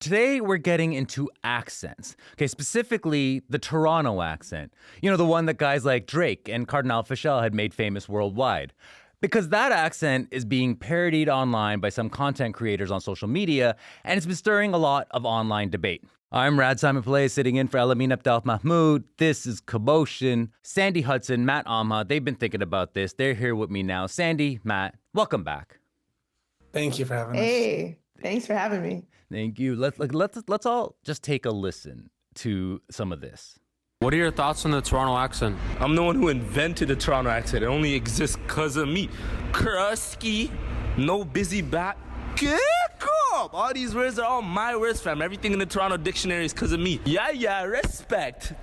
Today, we're getting into accents. Okay, specifically the Toronto accent. You know, the one that guys like Drake and Cardinal Fischel had made famous worldwide. Because that accent is being parodied online by some content creators on social media, and it's been stirring a lot of online debate. I'm Radheyan Simonpillai, sitting in for Elamin Abdelmahmoud. This is Commotion. Sandy, Hudson, Matt, Amha, they've been thinking about this. They're here with me now. Sandy, Matt, welcome back. Thank you for having us. Hey, thanks for having me. Thank you. Let's all just take a listen to some of this. What are your thoughts on the Toronto accent? I'm the one who invented the Toronto accent. It only exists because of me. Krusky, no busy bat. Kick up! All these words are all my words, fam. Everything in the Toronto dictionary is because of me. Yeah, respect.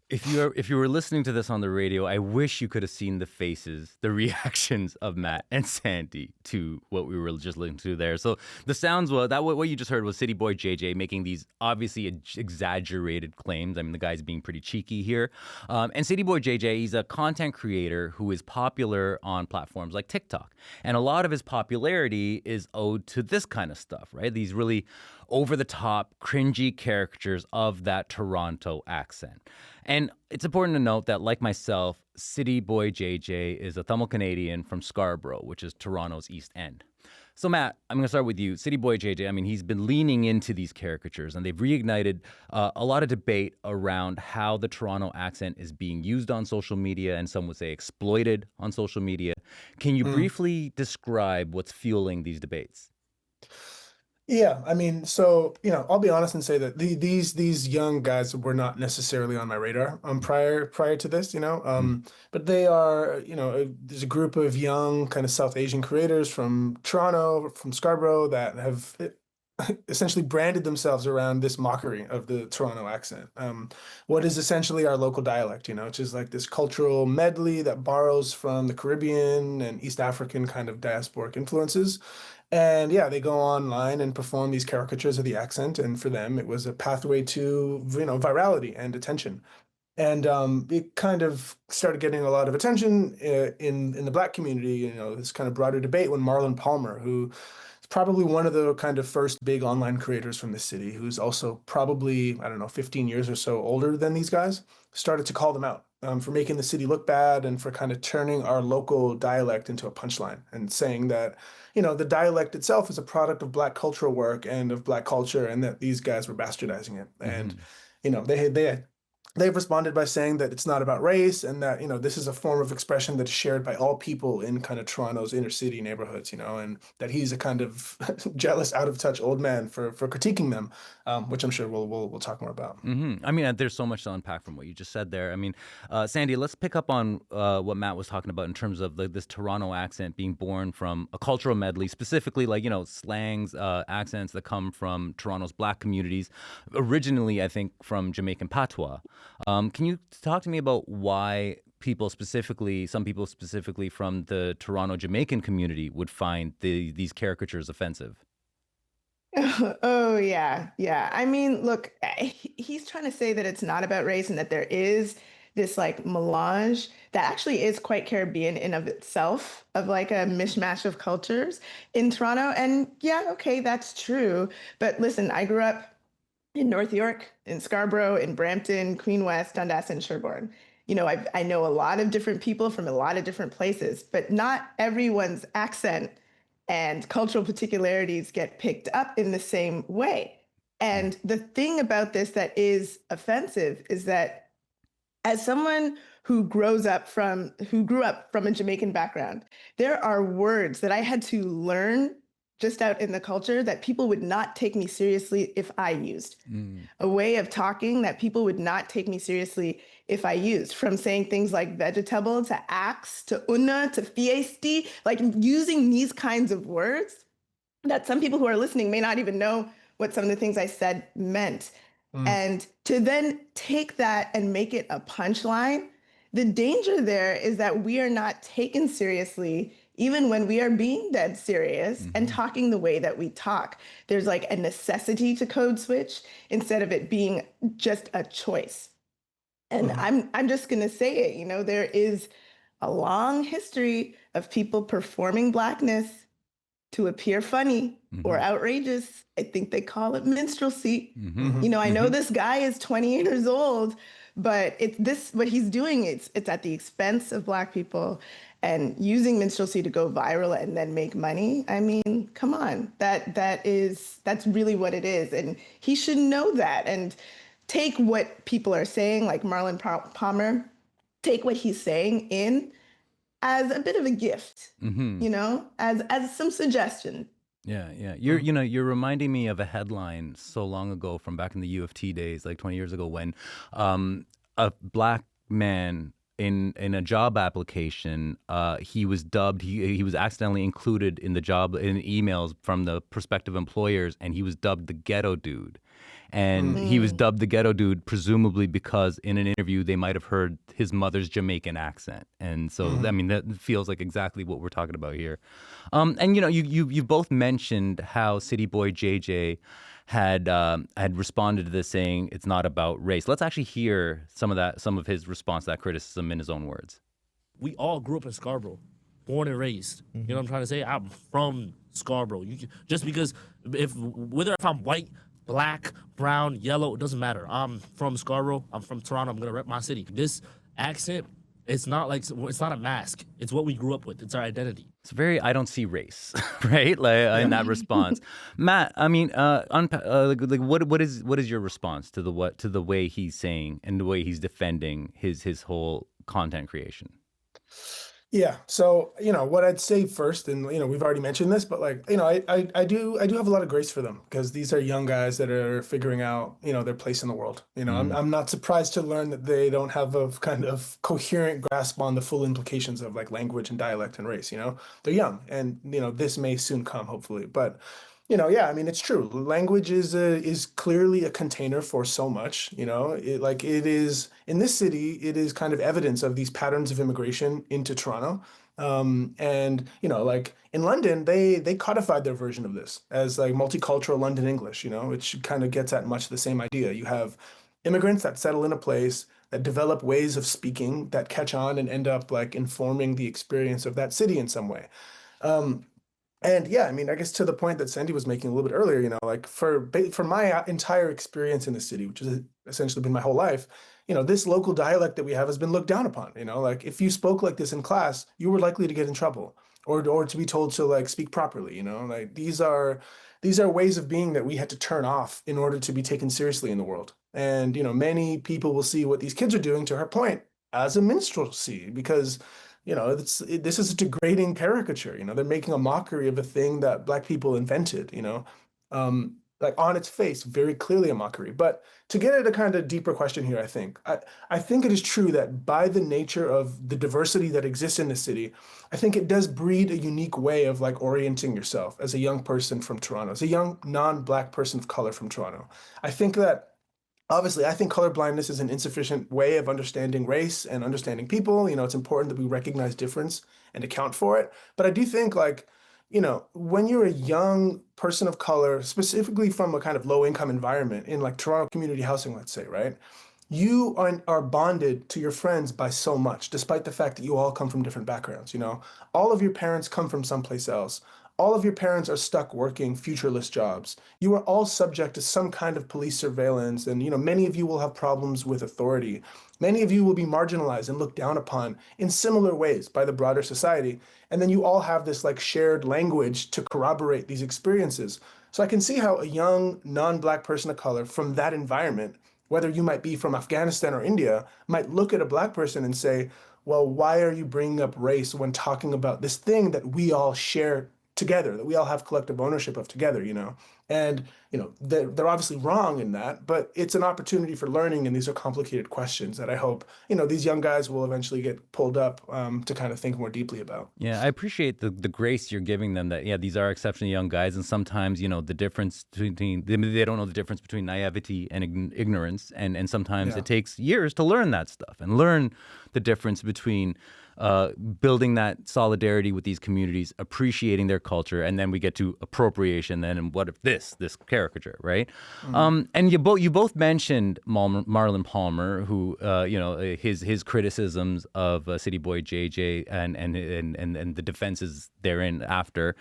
If you were listening to this on the radio, I wish you could have seen the faces, the reactions of Matt and Sandy to what we were just listening to there. So the sounds were that what you just heard was City Boy JJ making these obviously exaggerated claims. I mean, the guy's being pretty cheeky here. And City Boy JJ, he's a content creator who is popular on platforms like TikTok, and a lot of his popularity is owed to this kind of stuff, right? These really over-the-top, cringy caricatures of that Toronto accent. And it's important to note that, like myself, City Boy JJ is a Tamil Canadian from Scarborough, which is Toronto's East End. So, Matt, I'm going to start with you. City Boy JJ, I mean, he's been leaning into these caricatures, and they've reignited a lot of debate around how the Toronto accent is being used on social media, and some would say exploited on social media. Can you briefly describe what's fueling these debates? Yeah, I mean, so I'll be honest and say that these young guys were not necessarily on my radar prior to this, but they are, there's a group of young kind of South Asian creators from Toronto, from Scarborough that have essentially branded themselves around this mockery of the Toronto accent. What is essentially our local dialect, which is like this cultural medley that borrows from the Caribbean and East African kind of diasporic influences. And yeah, they go online and perform these caricatures of the accent, and for them, it was a pathway to virality and attention. And it kind of started getting a lot of attention in the Black community. This kind of broader debate when Marlon Palmer, who is probably one of the kind of first big online creators from the city, who's also probably 15 years or so older than these guys, started to call them out for making the city look bad and for kind of turning our local dialect into a punchline and saying that, the dialect itself is a product of Black cultural work and of Black culture, and that these guys were bastardizing it. And, they've responded by saying that it's not about race, and that, this is a form of expression that is shared by all people in kind of Toronto's inner city neighborhoods, and that he's a kind of jealous, out of touch old man for critiquing them, which I'm sure we'll talk more about. I mean, there's so much to unpack from what you just said there. I mean, Sandy, let's pick up on what Matt was talking about in terms of this Toronto accent being born from a cultural medley, specifically slangs, accents that come from Toronto's Black communities, originally, I think, from Jamaican patois. Can you talk to me about why some people specifically from the Toronto Jamaican community would find these caricatures offensive? Oh, yeah. I mean, look, he's trying to say that it's not about race and that there is this melange that actually is quite Caribbean in of itself, of a mishmash of cultures in Toronto. And yeah, okay, that's true. But listen, I grew up in North York, in Scarborough, in Brampton, Queen West, Dundas, and Sherbourne. I know a lot of different people from a lot of different places, but not everyone's accent and cultural particularities get picked up in the same way. And the thing about this that is offensive is that as someone who grew up from a Jamaican background, there are words that I had to learn just out in the culture that people would not take me seriously if I used. A way of talking that people would not take me seriously if I used, from saying things like vegetable to axe to una to fiesti, using these kinds of words that some people who are listening may not even know what some of the things I said meant. And to then take that and make it a punchline, the danger there is that we are not taken seriously even when we are being dead serious and talking the way that we talk. There's a necessity to code switch instead of it being just a choice. And I'm just going to say it, there is a long history of people performing Blackness to appear funny or outrageous. I think they call it minstrelsy. I know this guy is 20 years old, but what he's doing, it's at the expense of Black people and using minstrelsy to go viral and then make money. I mean, come on, that's really what it is. And he should know that and take what people are saying, like Marlon Palmer, take what he's saying in as a bit of a gift, as some suggestion. Yeah. You're reminding me of a headline so long ago from back in the U of T days, like 20 years ago, when a Black man in a job application, he was dubbed. He was accidentally included in the job in emails from the prospective employers, and he was dubbed the ghetto dude. And he was dubbed the ghetto dude, presumably because in an interview they might have heard his mother's Jamaican accent. And so, I mean, that feels like exactly what we're talking about here. And you both mentioned how City Boy JJ had responded to this saying it's not about race. Let's actually hear some of his response to that criticism in his own words. We all grew up in Scarborough, born and raised. You know what I'm trying to say? I'm from Scarborough. Just because whether if I'm white, Black, brown, yellow, it doesn't matter. I'm from Scarborough. I'm from Toronto. I'm gonna rep my city. This accent, it's not a mask. It's what we grew up with. It's our identity. It's very I don't see race, right? Like in that response, Matt. I mean, what is your response to the way he's saying and the way he's defending his whole content creation? Yeah. So, what I'd say first, and, we've already mentioned this, but I do have a lot of grace for them because these are young guys that are figuring out, their place in the world. I'm not surprised to learn that they don't have a kind of coherent grasp on the full implications of like language and dialect and race, they're young and, this may soon come, hopefully. But yeah, I mean, it's true. Language is clearly a container for so much, it is in this city, it is kind of evidence of these patterns of immigration into Toronto. And, like in London, they codified their version of this as like multicultural London English, which kind of gets at much the same idea. You have immigrants that settle in a place, that develop ways of speaking that catch on and end up like informing the experience of that city in some way. And yeah, I mean, I guess to the point that Sandy was making a little bit earlier, like for my entire experience in the city, which has essentially been my whole life, this local dialect that we have has been looked down upon. Like if you spoke like this in class, you were likely to get in trouble or to be told to like speak properly. Like these are ways of being that we had to turn off in order to be taken seriously in the world. And many people will see what these kids are doing, to her point, as a minstrelsy because this is a degrading caricature. They're making a mockery of a thing that Black people invented. Like on its face, very clearly a mockery. But to get at a kind of deeper question here, I think it is true that by the nature of the diversity that exists in the city, I think it does breed a unique way of like orienting yourself as a young person from Toronto, as a young non-Black person of color from Toronto. I think colorblindness is an insufficient way of understanding race and understanding people. It's important that we recognize difference and account for it. But I do think when you're a young person of color, specifically from a kind of low income environment in like Toronto community housing, let's say, right? You are bonded to your friends by so much, despite the fact that you all come from different backgrounds. All of your parents come from someplace else. All of your parents are stuck working futureless jobs. You are all subject to some kind of police surveillance, and many of you will have problems with authority. Many of you will be marginalized and looked down upon in similar ways by the broader society. And then you all have this like shared language to corroborate these experiences. So I can see how a young non-Black person of color from that environment, whether you might be from Afghanistan or India, might look at a Black person and say, well, why are you bringing up race when talking about this thing that we all share together, that we all have collective ownership of together, And, they're obviously wrong in that, but it's an opportunity for learning, and these are complicated questions that I hope, these young guys will eventually get pulled up to kind of think more deeply about. Yeah, I appreciate the grace you're giving them that, yeah, these are exceptionally young guys, and sometimes, the difference between, they don't know the difference between naivety and ignorance, and sometimes it takes years to learn that stuff and learn the difference between building that solidarity with these communities, appreciating their culture, and then we get to appropriation then, and what if this this caricature, right? And you both mentioned Marlon Palmer, who his criticisms of City Boy JJ and the defenses therein after.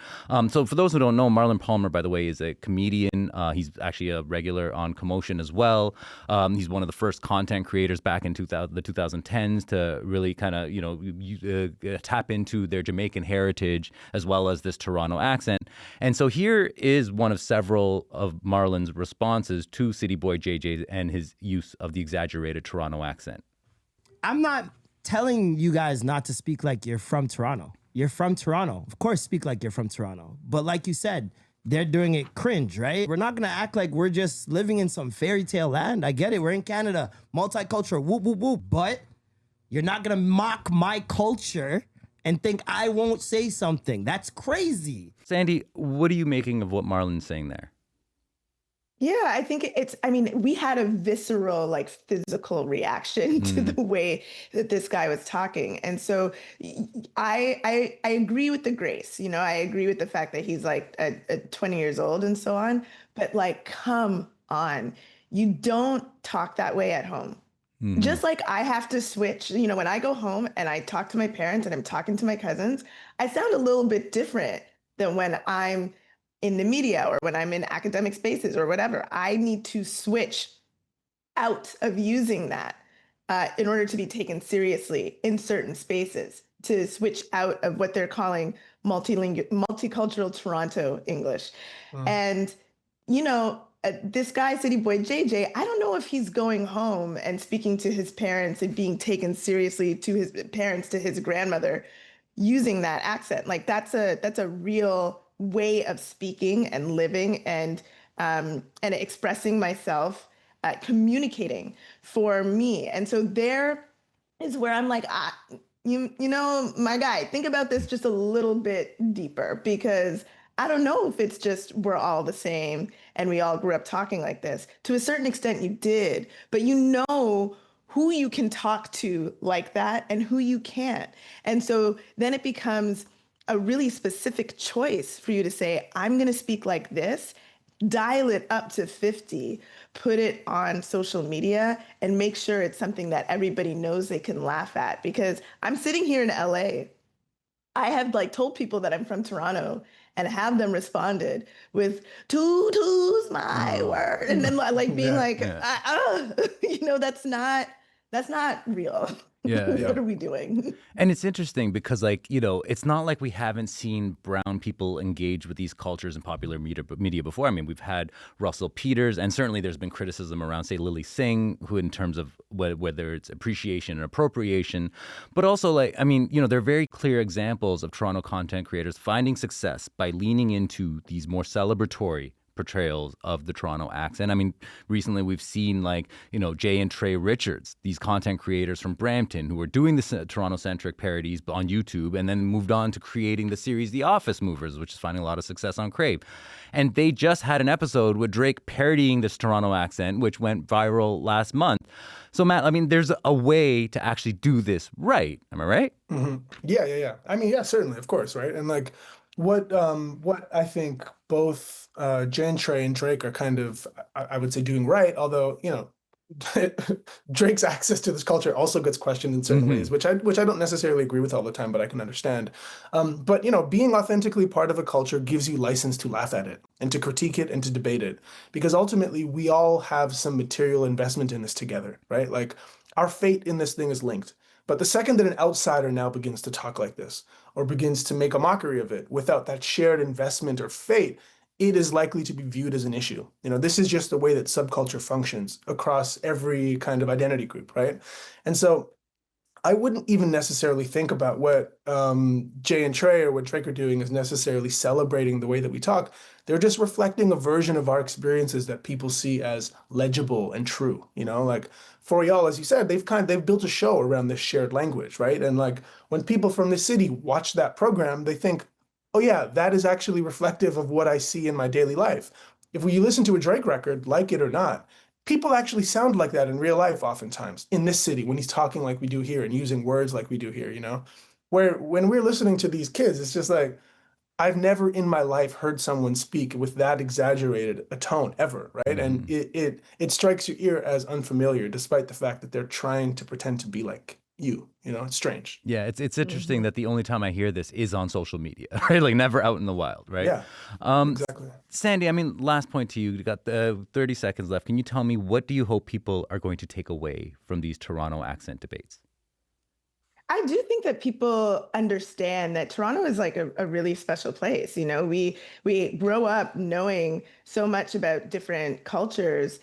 So for those who don't know, Marlon Palmer, by the way, is a comedian. He's actually a regular on Commotion as well. He's one of the first content creators back in the 2010s to really kind of tap into their Jamaican heritage as well as this Toronto accent. And so here is one of several of Marlon's responses to City Boy JJ and his use of the exaggerated Toronto accent. I'm not telling you guys not to speak like you're from Toronto. You're from Toronto. Of course, speak like you're from Toronto. But like you said, they're doing it cringe, right? We're not going to act like we're just living in some fairy tale land. I get it. We're in Canada, multicultural, whoop, whoop, whoop. But you're not going to mock my culture and think I won't say something. That's crazy. Sandy, what are you making of what Marlon's saying there? Yeah, I think we had a visceral, like physical reaction to the way that this guy was talking. And so I agree with the grace, I agree with the fact that he's like 20 years old and so on, but like, come on, you don't talk that way at home. Just like I have to switch, when I go home and I talk to my parents and I'm talking to my cousins, I sound a little bit different than when I'm in the media or when I'm in academic spaces or whatever. I need to switch out of using that in order to be taken seriously in certain spaces, to switch out of what they're calling multicultural Toronto English. And, this guy, City Boy JJ, I don't know if he's going home and speaking to his parents and being taken seriously to his parents, to his grandmother, using that accent. Like that's a real way of speaking and living and expressing myself, communicating for me. And so there is where I'm like, my guy, think about this just a little bit deeper, because I don't know if it's just we're all the same and we all grew up talking like this. To a certain extent you did, but who you can talk to like that and who you can't. And so then it becomes a really specific choice for you to say, I'm going to speak like this, dial it up to 50, put it on social media, and make sure it's something that everybody knows they can laugh at. Because I'm sitting here in LA. I have told people that I'm from Toronto and have them responded with two's my word. And then being that's not real. Yeah. What are we doing? And it's interesting because, it's not like we haven't seen brown people engage with these cultures in popular media before. I mean, we've had Russell Peters, and certainly there's been criticism around, say, Lily Singh, who in terms of whether it's appreciation and appropriation, but also, there are very clear examples of Toronto content creators finding success by leaning into these more celebratory portrayals of the Toronto accent. I mean, recently we've seen Jay and Trey Richards, these content creators from Brampton who were doing the Toronto-centric parodies on YouTube and then moved on to creating the series The Office Movers, which is finding a lot of success on Crave. And they just had an episode with Drake parodying this Toronto accent, which went viral last month. So Matt, there's a way to actually do this right. Am I right? Mm-hmm. Yeah. Yeah, certainly, of course, right? And what I think both Jen, Trey, and Drake are kind of, I would say, doing right, although, Drake's access to this culture also gets questioned in certain ways, which I don't necessarily agree with all the time, but I can understand. But being authentically part of a culture gives you license to laugh at it and to critique it and to debate it, because ultimately we all have some material investment in this together, right? Our fate in this thing is linked. But the second that an outsider now begins to talk like this or begins to make a mockery of it without that shared investment or fate, it is likely to be viewed as an issue. This is just the way that subculture functions across every kind of identity group, right? And so I wouldn't even necessarily think about what Jay and Trey or what Drake are doing is necessarily celebrating the way that we talk. They're just reflecting a version of our experiences that people see as legible and true. For y'all, as you said, they've built a show around this shared language, right? And when people from the city watch that program, they think, oh yeah, that is actually reflective of what I see in my daily life. If you listen to a Drake record, like it or not, people actually sound like that in real life oftentimes in this city when he's talking like we do here and using words like we do here, Where when we're listening to these kids, it's just I've never in my life heard someone speak with that exaggerated a tone ever, right? And it strikes your ear as unfamiliar, despite the fact that they're trying to pretend to be like you. You know, it's strange. Yeah, it's interesting that the only time I hear this is on social media, right? Like never out in the wild, right? Yeah, exactly. Sandy, I mean, last point to you. You got 30 seconds left. Can you tell me what do you hope people are going to take away from these Toronto accent debates? I do think that people understand that Toronto is like a really special place. You know, we grow up knowing so much about different cultures,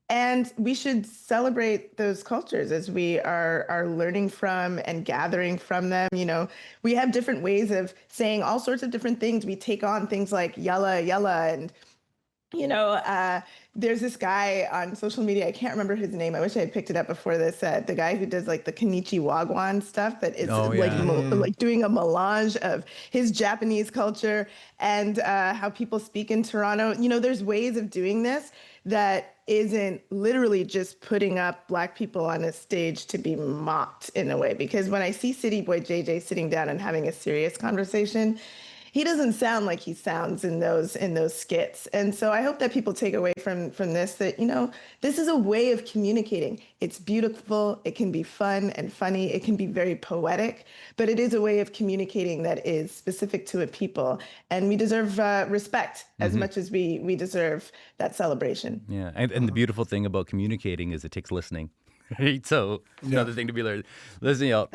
and we should celebrate those cultures as we are learning from and gathering from them. You know, we have different ways of saying all sorts of different things. We take on things like yalla yalla and you know, there's this guy on social media. I can't remember his name. I wish I had picked it up before this. The guy who does like the Kenichi Wagwan stuff that is like doing a melange of his Japanese culture and how people speak in Toronto. You know, there's ways of doing this that isn't literally just putting up Black people on a stage to be mocked in a way. Because when I see City Boy JJ sitting down and having a serious conversation, he doesn't sound like he sounds in those skits. And so I hope that people take away from this that, you know, this is a way of communicating. It's beautiful. It can be fun and funny. It can be very poetic, but it is a way of communicating that is specific to a people. And we deserve respect as much as we deserve that celebration. Yeah. And the beautiful thing about communicating is it takes listening. Right? So another thing to be learned. Listen, y'all.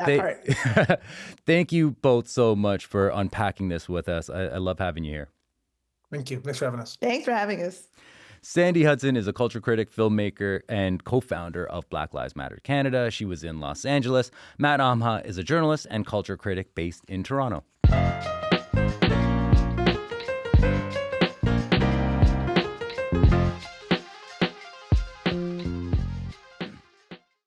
Thank you both so much for unpacking this with us. I love having you here. Thank you. Thanks for having us. Thanks for having us. Sandy Hudson is a culture critic, filmmaker, and co-founder of Black Lives Matter Canada. She was in Los Angeles. Matt Amha is a journalist and culture critic based in Toronto.